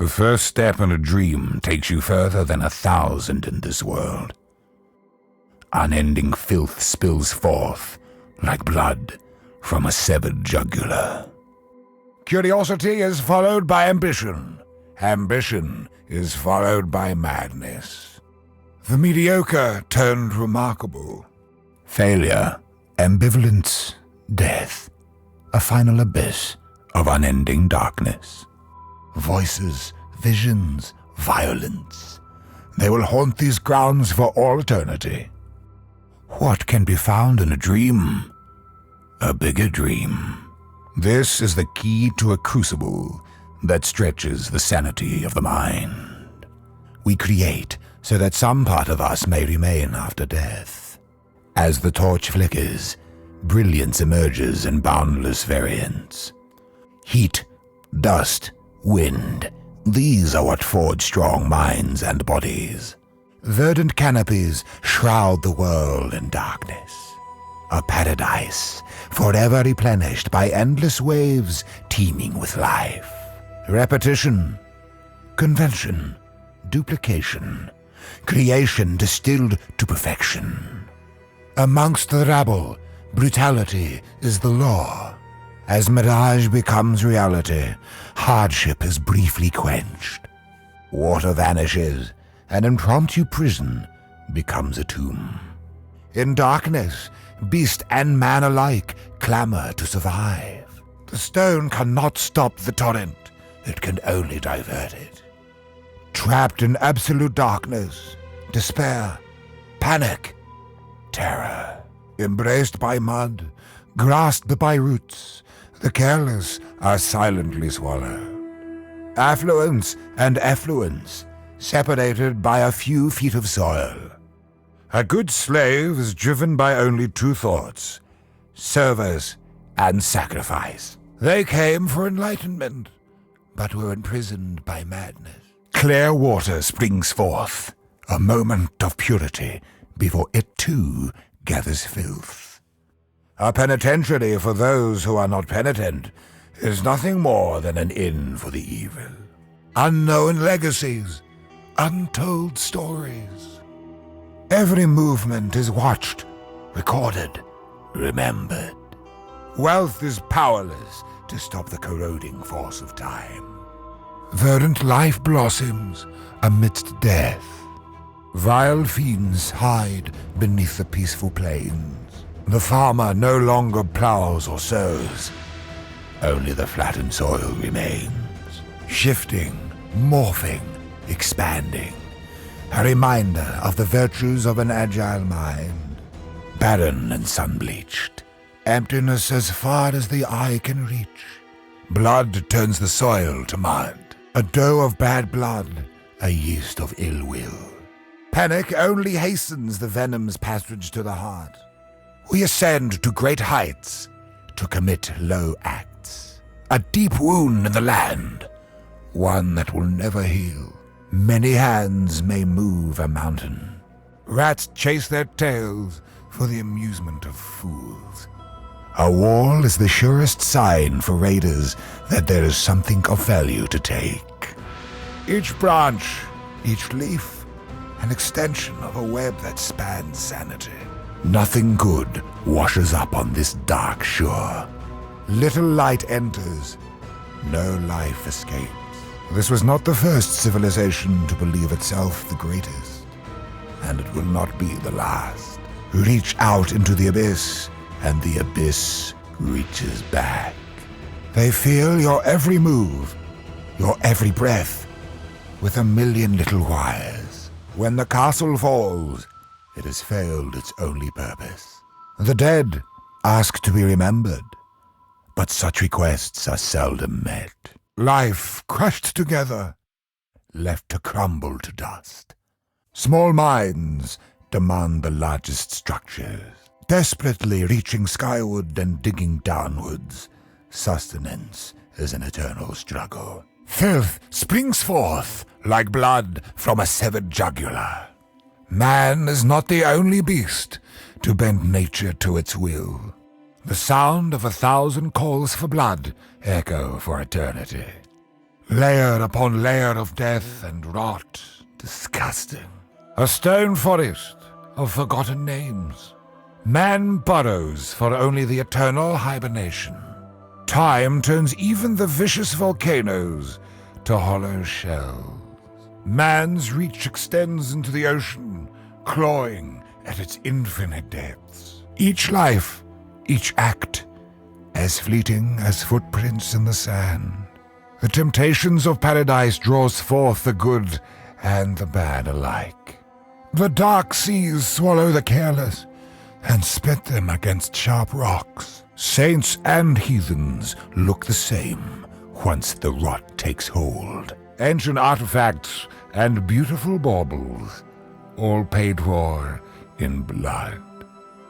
The first step in a dream takes you further than 1,000 in this world. Unending filth spills forth like blood from a severed jugular. Curiosity is followed by ambition. Ambition is followed by madness. The mediocre turned remarkable. Failure, ambivalence, death. A final abyss of unending darkness. Voices, visions, violence. They will haunt these grounds for all eternity. What can be found in a dream? A bigger dream. This is the key to a crucible that stretches the sanity of the mind. We create so that some part of us may remain after death. As the torch flickers, brilliance emerges in boundless variance. Heat, dust, wind, these are what forge strong minds and bodies. Verdant canopies shroud the world in darkness. A paradise, forever replenished by endless waves teeming with life. Repetition, convention, duplication, creation distilled to perfection. Amongst the rabble, brutality is the law. As mirage becomes reality, hardship is briefly quenched. Water vanishes, an impromptu prison becomes a tomb. In darkness, beast and man alike clamor to survive. The stone cannot stop the torrent, it can only divert it. Trapped in absolute darkness, despair, panic, terror. Embraced by mud, grasped by roots, the careless are silently swallowed. Affluence and effluence, separated by a few feet of soil. A good slave is driven by only two thoughts: service and sacrifice. They came for enlightenment, but were imprisoned by madness. Clear water springs forth, a moment of purity, before it too gathers filth. A penitentiary for those who are not penitent is nothing more than an inn for the evil. Unknown legacies, untold stories. Every movement is watched, recorded, remembered. Wealth is powerless to stop the corroding force of time. Verdant life blossoms amidst death. Vile fiends hide beneath the peaceful plains. The farmer no longer plows or sows. Only the flattened soil remains, shifting, morphing, expanding. A reminder of the virtues of an agile mind. Barren and sun-bleached. Emptiness as far as the eye can reach. Blood turns the soil to mud. A dough of bad blood, a yeast of ill will. Panic only hastens the venom's passage to the heart. We ascend to great heights to commit low acts. A deep wound in the land, one that will never heal. Many hands may move a mountain. Rats chase their tails for the amusement of fools. A wall is the surest sign for raiders that there is something of value to take. Each branch, each leaf, an extension of a web that spans sanity. Nothing good washes up on this dark shore. Little light enters, no life escapes. This was not the first civilization to believe itself the greatest, and it will not be the last. Reach out into the abyss, and the abyss reaches back. They feel your every move, your every breath, with a million little wires. When the castle falls, it has failed its only purpose. The dead ask to be remembered, but such requests are seldom met. Life crushed together, left to crumble to dust. Small minds demand the largest structures, desperately reaching skyward and digging downwards. Sustenance is an eternal struggle. Filth springs forth like blood from a severed jugular. Man is not the only beast to bend nature to its will. The sound of 1,000 calls for blood echo for eternity. layer upon layer of death and rot. Disgusting. A stone forest of forgotten names. Man burrows for only the eternal hibernation. Time turns even the vicious volcanoes to hollow shells. Man's reach extends into the ocean, clawing at its infinite depths. Each life, each act, as fleeting as footprints in the sand. The temptations of paradise draws forth the good and the bad alike. The dark seas swallow the careless and spit them against sharp rocks. Saints and heathens look the same once the rot takes hold. Ancient artifacts and beautiful baubles, all paid for in blood.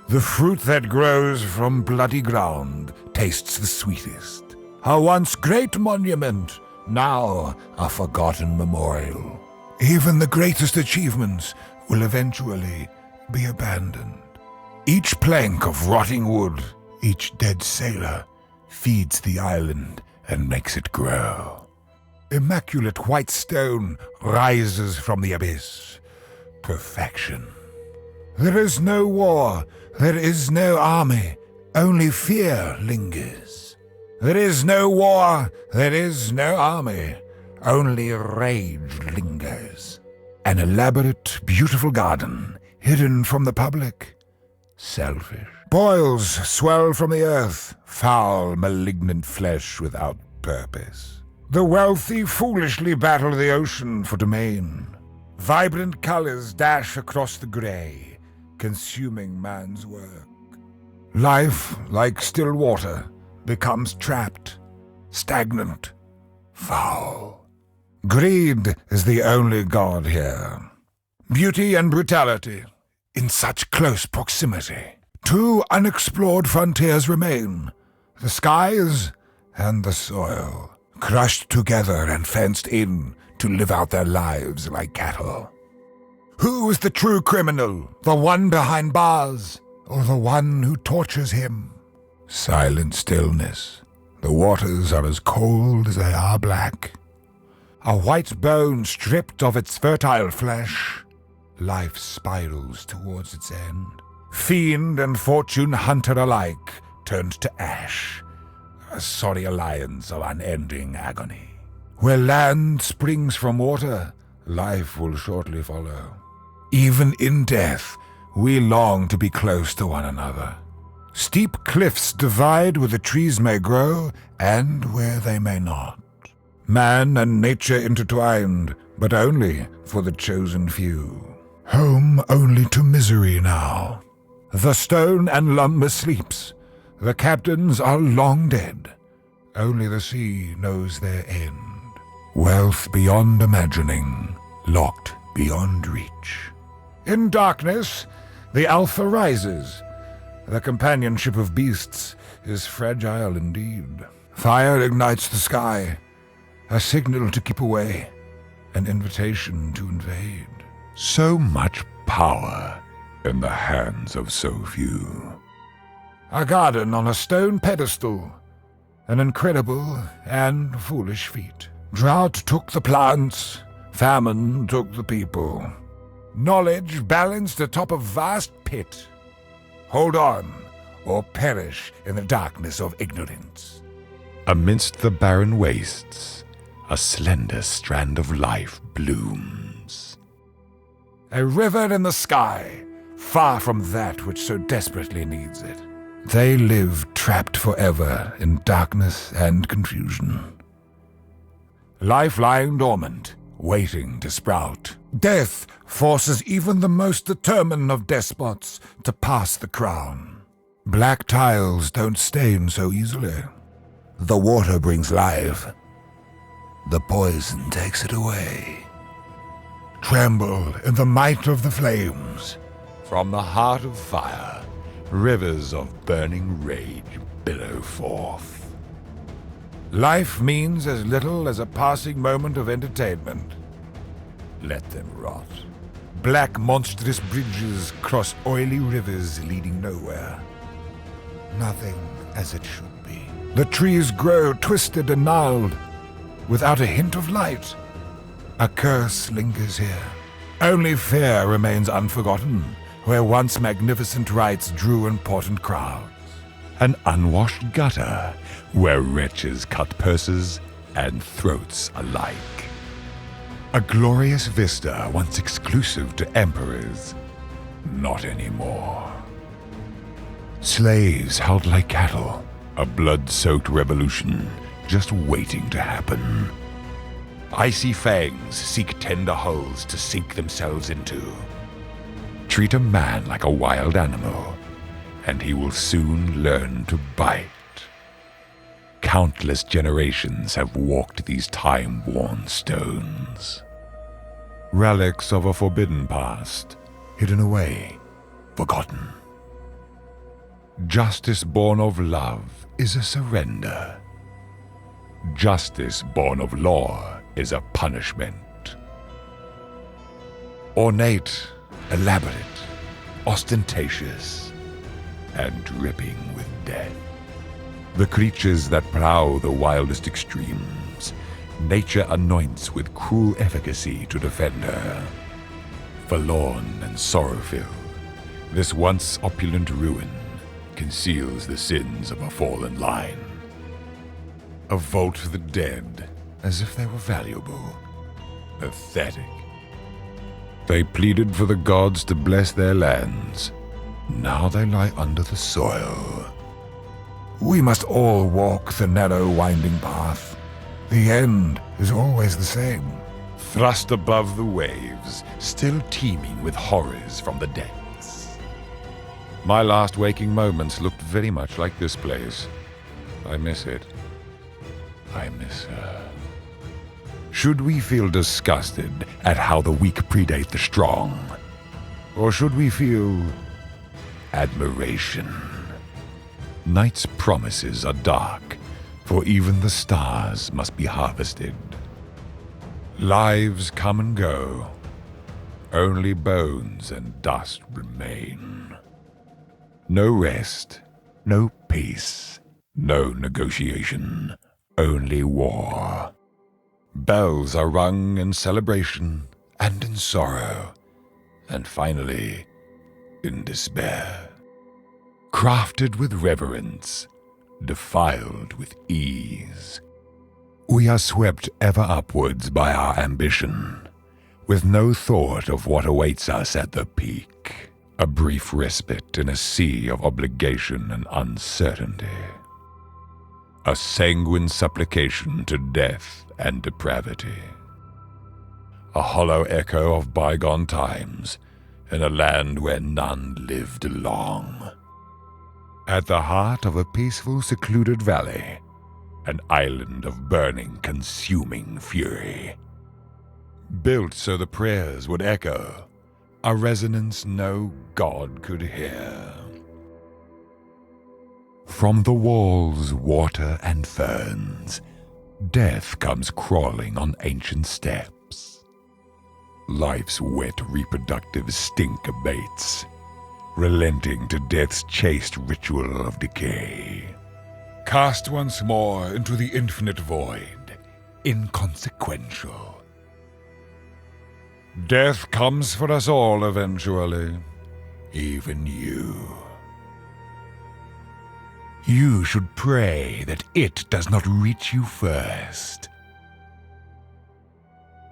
The fruit that grows from bloody ground tastes the sweetest. A once great monument, now a forgotten memorial. Even the greatest achievements will eventually be abandoned. Each plank of rotting wood, each dead sailor, feeds the island and makes it grow. Immaculate white stone rises from the abyss. Perfection. There is no war, there is no army, only fear lingers. There is no war, there is no army, only rage lingers. An elaborate, beautiful garden, hidden from the public. Selfish. Boils swell from the earth, foul, malignant flesh without purpose. The wealthy foolishly battle the ocean for domain. Vibrant colors dash across the gray, consuming man's work. Life, like still water, becomes trapped, stagnant, foul. Greed is the only god here. Beauty and brutality, in such close proximity. Two unexplored frontiers remain, the skies and the soil, crushed together and fenced in to live out their lives like cattle. Who is the true criminal, the one behind bars, or the one who tortures him? Silent stillness. The waters are as cold as they are black. A white bone stripped of its fertile flesh. Life spirals towards its end. Fiend and fortune hunter alike turned to ash. A sorry alliance of unending agony. Where land springs from water, life will shortly follow. Even in death, we long to be close to one another. Steep cliffs divide where the trees may grow and where they may not. Man and nature intertwined, but only for the chosen few. Home only to misery now. The stone and lumber sleeps. The captains are long dead. Only the sea knows their end. Wealth beyond imagining, locked beyond reach. In darkness, the Alpha rises. The companionship of beasts is fragile indeed. Fire ignites the sky, a signal to keep away, an invitation to invade. So much power in the hands of so few. A garden on a stone pedestal, an incredible and foolish feat. Drought took the plants, famine took the people. Knowledge balanced atop a vast pit. Hold on, or perish in the darkness of ignorance. Amidst the barren wastes, a slender strand of life blooms. A river in the sky, far from that which so desperately needs it. They live trapped forever in darkness and confusion. Life lying dormant, waiting to sprout. Death forces even the most determined of despots to pass the crown. Black tiles don't stain so easily. The water brings life. The poison takes it away. Tremble in the might of the flames. From the heart of fire, rivers of burning rage billow forth. Life means as little as a passing moment of entertainment. Let them rot. Black monstrous bridges cross oily rivers leading nowhere. Nothing as it should be. The trees grow twisted and gnarled. without a hint of light. A curse lingers here. Only fear remains unforgotten, where once magnificent rites drew important crowds. An unwashed gutter, where wretches cut purses and throats alike. A glorious vista once exclusive to emperors, not anymore. Slaves held like cattle, a blood-soaked revolution just waiting to happen. Icy fangs seek tender hulls to sink themselves into. Treat a man like a wild animal, and he will soon learn to bite. Countless generations have walked these time-worn stones. Relics of a forbidden past, hidden away, forgotten. Justice born of love is a surrender. Justice born of law is a punishment. Ornate, elaborate, ostentatious, and dripping with death. The creatures that plow the wildest extremes, nature anoints with cruel efficacy to defend her. Forlorn and sorrow-filled, this once opulent ruin conceals the sins of a fallen line. A vault for the dead, as if they were valuable. Pathetic. They pleaded for the gods to bless their lands. Now they lie under the soil. We must all walk the narrow, winding path. The end is always the same. Thrust above the waves, still teeming with horrors from the depths. My last waking moments looked very much like this place. I miss it. I miss her. Should we feel disgusted at how the weak predate the strong? Or should we feel admiration? Night's promises are dark, for even the stars must be harvested. Lives come and go. Only bones and dust remain. No rest, no peace, no negotiation, only war. Bells are rung in celebration and in sorrow, and finally, in despair. Crafted with reverence, defiled with ease. We are swept ever upwards by our ambition, with no thought of what awaits us at the peak. A brief respite in a sea of obligation and uncertainty. A sanguine supplication to death and depravity. A hollow echo of bygone times in a land where none lived long. At the heart of a peaceful, secluded valley, an island of burning, consuming fury. Built so the prayers would echo, a resonance no god could hear. From the walls, water and ferns, death comes crawling on ancient steps. Life's wet reproductive stink abates, relenting to death's chaste ritual of decay. Cast once more into the infinite void, inconsequential. Death comes for us all eventually, even you. You should pray that it does not reach you first.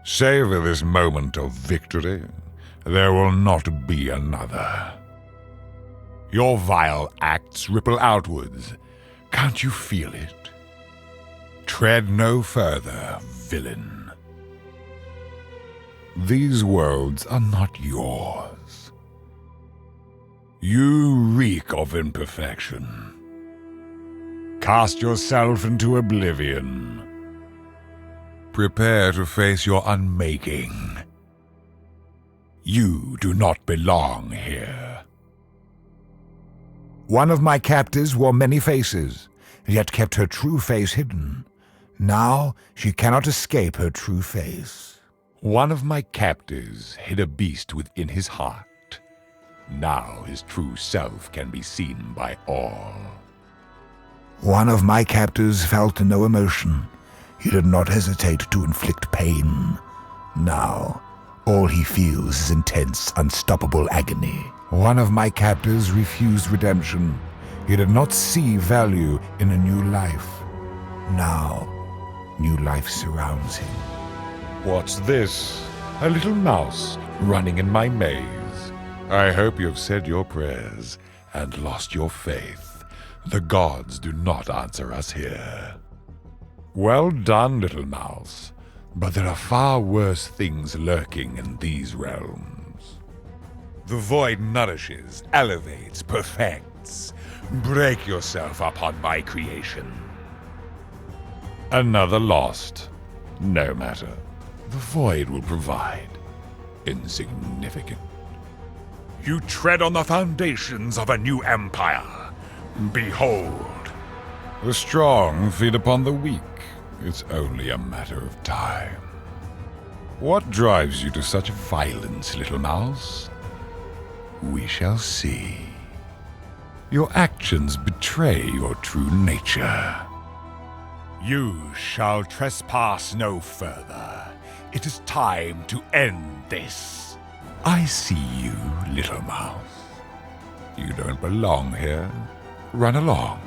Savor this moment of victory. There will not be another. Your vile acts ripple outwards. Can't you feel it? Tread no further, villain. These worlds are not yours. You reek of imperfection. Cast yourself into oblivion. Prepare to face your unmaking. You do not belong here. One of my captives wore many faces, yet kept her true face hidden. Now she cannot escape her true face. One of my captives hid a beast within his heart. Now his true self can be seen by all. One of my captors felt no emotion, He did not hesitate to inflict pain. Now, all he feels is intense, unstoppable agony. One of my captors refused redemption. He did not see value in a new life. Now, new life surrounds him. What's this? A little mouse running in my maze. I hope you've said your prayers and lost your faith. The gods do not answer us here. Well done, little mouse. But there are far worse things lurking in these realms. The void nourishes, elevates, perfects. Break yourself upon my creation. Another lost. No matter. The void will provide. Insignificant. You tread on the foundations of a new empire. Behold. The strong feed upon the weak. It's only a matter of time. What drives you to such violence, little mouse? We shall see. Your actions betray your true nature. You shall trespass no further. It is time to end this. I see you, little mouse. You don't belong here. Run along.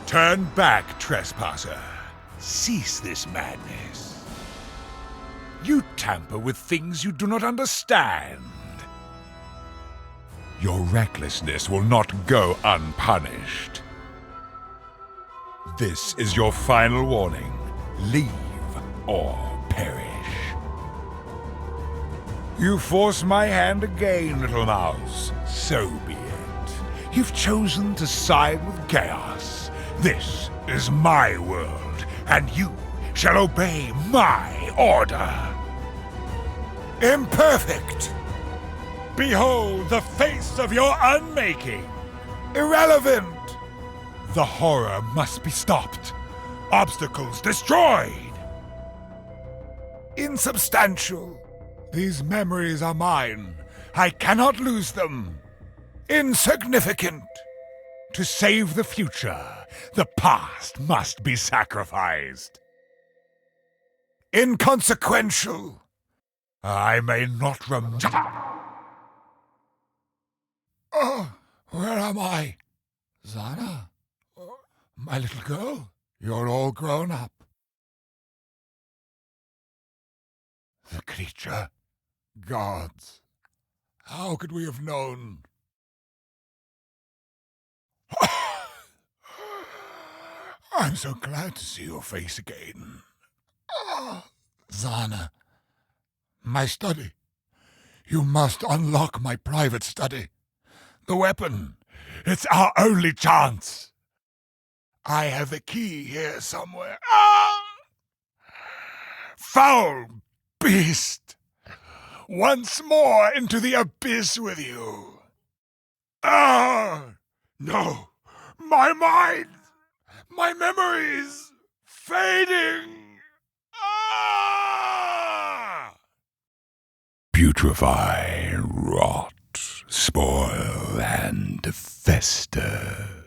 Turn back, trespasser. Cease this madness. You tamper with things you do not understand. Your recklessness will not go unpunished. This is your final warning. Leave or perish. You force my hand again, little mouse. So be it. You've chosen to side with chaos. This is my world, and you shall obey my order. Imperfect! Behold the face of your unmaking! Irrelevant! The horror must be stopped. Obstacles destroyed! Insubstantial. These memories are mine. I cannot lose them. Insignificant. To save the future, the past must be sacrificed. Inconsequential. I may not remember. Oh, where am I? Zana? My little girl? You're all grown up. The creature. Gods. How could we have known? I'm so glad to see your face again. Zana. My study. You must unlock my private study. The weapon. It's our only chance. I have the key here somewhere. Foul beast! Once more into the abyss with you. No! My mind! My memories! Fading! Putrefy, rot, spoil, and fester.